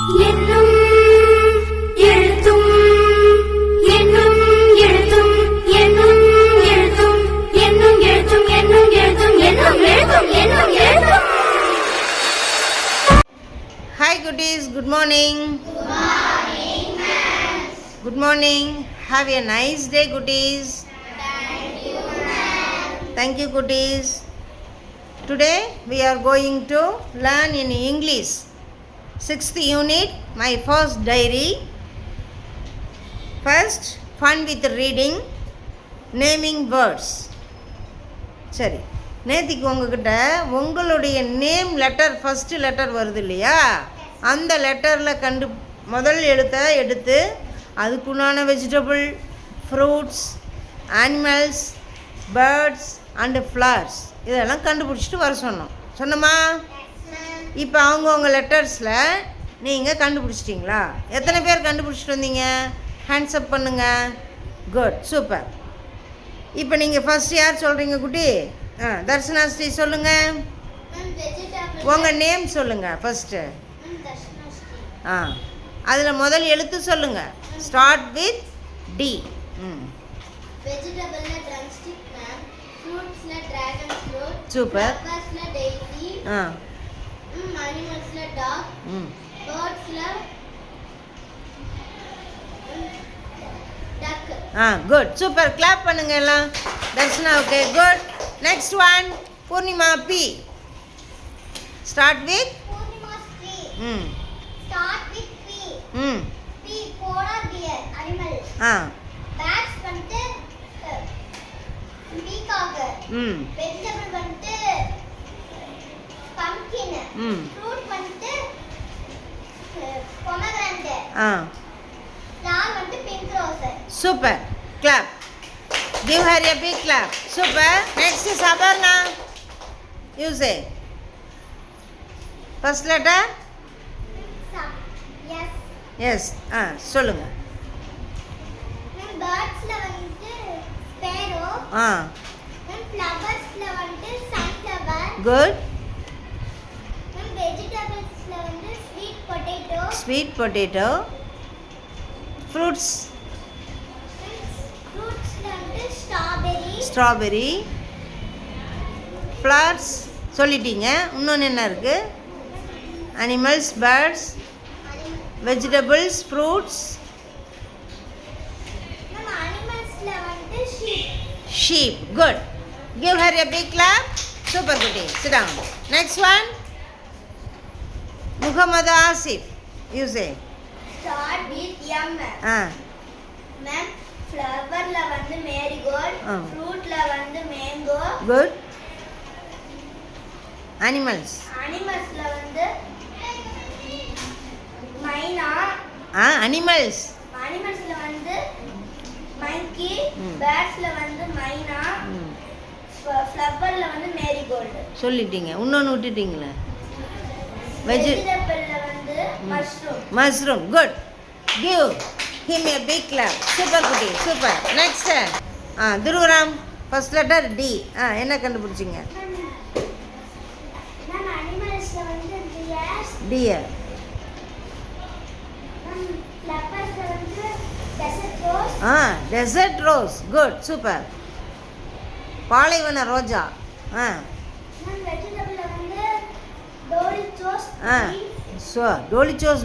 என்னும் எழுத்தும் என்னும் எழுத்தும் என்னும் எழுத்தும் என்னும் எழுத்தும் என்னும் எழுத்தும் என்னும் எழுத்தும் என்னும் எழுத்தும். Hi goodies, good morning. Good morning, ma'am. Good morning. Have a nice day goodies. Thank you, ma'am. Thank you goodies. Today we are going to learn in English. 6th unit, my first diary. First, fun with reading, naming words. சரி, நேத்திக்கு உங்ககிட்ட உங்களுடைய name letter first letter வருது இல்லையா, அந்த லெட்டரில் முதல் எழுத்தை எடுத்து அதுக்குண்டான vegetable, fruits, animals, birds and flowers இதெல்லாம் கண்டுபிடிச்சிட்டு வர சொன்னோமா? இப்போ அவங்கவுங்க லெட்டர்ஸில் நீங்கள் கண்டுபிடிச்சிட்டிங்களா? எத்தனை பேர் கண்டுபிடிச்சிட்டு வந்தீங்க? ஹேண்ட்ஸ் அப் பண்ணுங்கள். Good, super. இப்போ நீங்கள் ஃபஸ்ட் யார் சொல்கிறீங்க குட்டி? தர்ஷனா ஸ்ரீ சொல்லுங்கள். உங்கள் நேம் சொல்லுங்கள் ஃபஸ்ட்டு. அதில் முதல் எழுத்து சொல்லுங்கள். Start with D. வெஜிடபிள்ல ட்ரம்ஸ்டிக் மேம், ஃப்ரூட்ஸ்ல டிராகன் ஃப்ரூட், சூப்பர். ஃப்ளவர்ஸ்ல டெய்ஸி, அனிமல்ஸ்ல டாக், பேர்ட்ஸ்ல டக். Good, super. கிளாப் பண்ணுங்க எல்லாம் Darshana. Okay, good. Next one Poornima. P. Start with Poornima Sri. Hmm start with P. Hmm P polar bear animal. Birds வந்து peacock. Vegetable வந்து pumpkin. Fruit வந்து pomegranate. Flower வந்து pink rose. Super. Clap. Give her a big clap. Super. Next is Abarna. You say. First letter? Yes. Yes. சொல்லுங்க. பேர்ட்ஸ்ல வந்து Sparrow. ஃப்ளவர்ஸ்ல வந்து sunflower. Good. வெஜிடபிள்ஸ்ல வந்து sweet potato. Sweet potato. Fruits. ஃப்ரூட்ஸ்ல வந்து strawberry. Strawberry. Flowers சொல்லிட்டீங்க. இன்னொன்று என்ன இருக்கு? Animals, birds, vegetables, fruits. நம்ம அனிமல்ஸ்ல வந்து sheep. Sheep. Good. Give her a big clap. Super goody. Sit down. Next one. Muhammad Asif. You say. Start with M. Ma'am ஃப்ளவர்ல வந்து marigold, ஃப்ரூட்ல வந்து மேங்கோ. Good. Animals. அனிமல்ஸ்ல வந்து மைனா. Animals. அனிமல்ஸ்ல வந்து மங்கி. பேர்ட்ஸ்ல வந்து மைனா. ஃப்ளவர்ல வந்து மேரிகோல்ட். சொல்லிட்டீங்க. இன்னொன்று விட்டுட்டீங்களே. வெஜிடபிள்ல வந்து mushroom. Mushroom. Good. Give him a big clap. Super goody. Super. Next. Dhruvaram. First letter D. என்ன கண்டுபிடிச்சிங்க? மேம் அனிமல்ஸ்ல வந்து டியர். டியர். மேம் ஃப்ளவர்ஸ்ல வந்து desert rose. Desert rose. Good, super. பாலைவன ரோஜா. மேம் வெஜிடபிள்ல வந்து டோரிச்சோஸ். Dolichos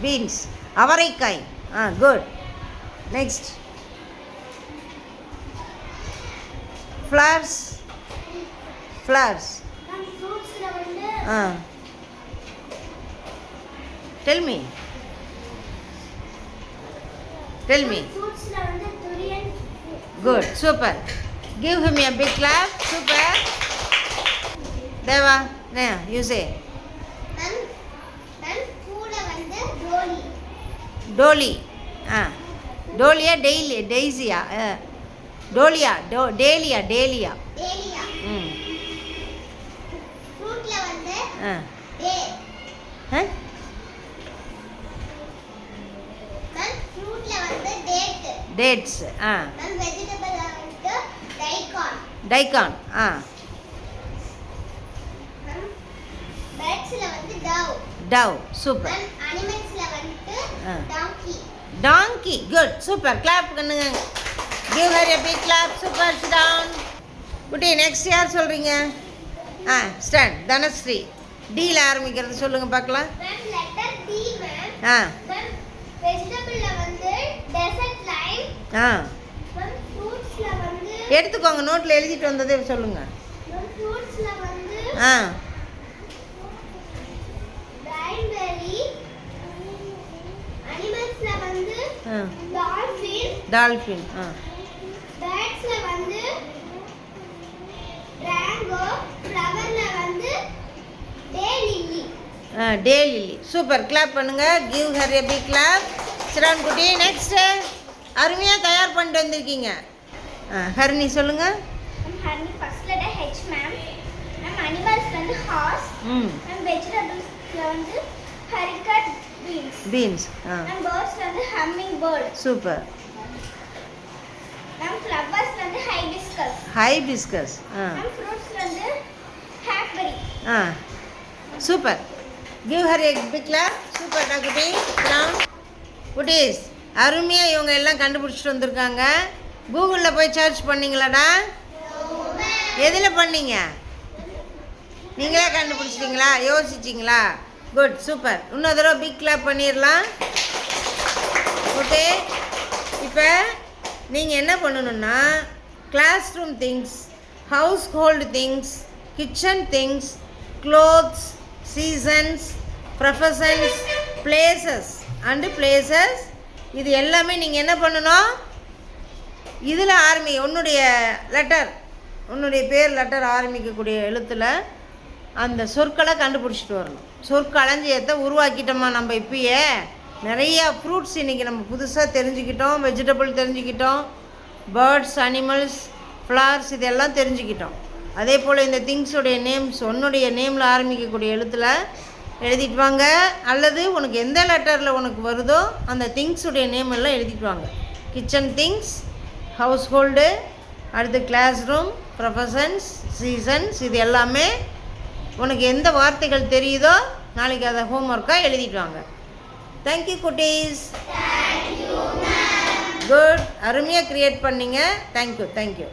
beans. அவரைக்காய். குட். நெக்ஸ்ட். ஃப்ளவர்ஸ். மேம் ஃப்ரூட்ஸ்ல வந்து Tell me. ஃப்ரூட்ஸ்ல வந்து Thuriyan. Good, super. Give him a big clap. Super. Deva, you say. Ma'am பூல வந்து டோலி. Dolly. டோலியா டெய்ஸியா? டோலியா டேலியா. டேலியா. ம் ஃப்ரூட்ல வந்து டே. மேம் ஃப்ரூட்ல வந்து டேட். டேட்ஸ். மேம் வெஜிடபிள்ல வந்து டைகான். மேம் பேர்ட்ஸ்ல வந்து டவ். டவ். சூப்பர். மேம் அனிமல்ஸ்ல ஆ donkey. Donkey good super clap பண்ணுங்க give her a big clap super sit down குட்டி நெக்ஸ்ட் யார் சொல்கிறீங்க ஆ ஸ்டாண்ட் தனஸ்ரீ டீல ஆரம்பிக்கிறது சொல்லுங்கள் பார்க்கலாம் Ma'am, letter D, ma'am. ஆ Ma'am, vegetable ல வந்து desert lime. ஆ Ma'am, fruits ல வந்து எடுத்துக்கோங்க நோட்டில் எழுதிட்டு வந்ததே சொல்லுங்கள் ma'am, fruits ல வந்து ஆ cranberry. Animals ல வந்து ah dolphin. Dolphin ah Birds ல வந்து rango. Flower ல வந்து daylily. Daylily super clap பண்ணுங்க give her a big clap Siran குட்டி நெக்ஸ்ட் அருமையாக தயார் பண்ணிட்டு வந்திருக்கீங்க ஹரிணி சொல்லுங்க Ma'am, honey first letter H, ma'am. Ma'am, animals ல வந்து horse. ம் Ma'am, vegetables ல வந்து haricot beans. பீன்ஸ் ஆ Ma'am, birds ல வந்து hummingbird. சூப்பர் Ma'am, flowers ல வந்து hibiscus. ஹைபிஸ்கஸ் ஆ Ma'am, fruits ல வந்து hackberry. ஆ super give her a big clap super குட்டி சிரான் குட்டீஸ் அருமையாக இவங்க எல்லாம் கண்டுபிடிச்சிட்டு வந்திருக்காங்க கூகுளில் போய் சர்ச் பண்ணீங்களாடா எதில் பண்ணீங்க நீங்களே கண்டுபிடிச்சிட்டிங்களா யோசிச்சிங்களா குட் சூப்பர் இன்னொரு தடவை பிக் கிளாப் பண்ணிடலாம் ஓகே இப்போ நீங்கள் என்ன பண்ணணுன்னா classroom things household things kitchen things clothes seasons professions places and places இது எல்லாமே நீங்கள் என்ன பண்ணணும் இதில் உன்னுடைய லெட்டர் உன்னுடைய பேர் லெட்டர் ஆரம்பிக்கக்கூடிய எழுத்தில் அந்த சொற்களை கண்டுபிடிச்சிட்டு வரணும் சொற்களஞ்சியத்தை உருவாக்கிட்டோமா நம்ம இப்பயே நிறையா ஃப்ரூட்ஸ் இன்றைக்கி நம்ம புதுசாக தெரிஞ்சுக்கிட்டோம் வெஜிடபிள் தெரிஞ்சுக்கிட்டோம் பேர்ட்ஸ் அனிமல்ஸ் ஃப்ளவர்ஸ் இதெல்லாம் தெரிஞ்சுக்கிட்டோம் அதே போல் இந்த திங்ஸுடைய நேம்ஸ் உன்னுடைய நேமில் ஆரம்பிக்கக்கூடிய எழுத்தில் எழுதிட்டு வாங்க அல்லது உனக்கு எந்த லெட்டரில் உனக்கு வருதோ அந்த திங்ஸுடைய நேம் எல்லாம் எழுதிட்டு வாங்க கிச்சன் திங்ஸ் ஹவுஸ் ஹோல்டு அடுத்து கிளாஸ் ரூம் ப்ரொஃபஷன்ஸ் சீசன்ஸ் இது எல்லாமே உனக்கு எந்த வார்த்தைகள் தெரியுதோ நாளைக்கு அதை ஹோம்ஒர்க்காக எழுதிட்டு வாங்க தேங்க்யூ குட்டீஸ் குட் அருமையாக க்ரியேட் பண்ணீங்க தேங்க்யூ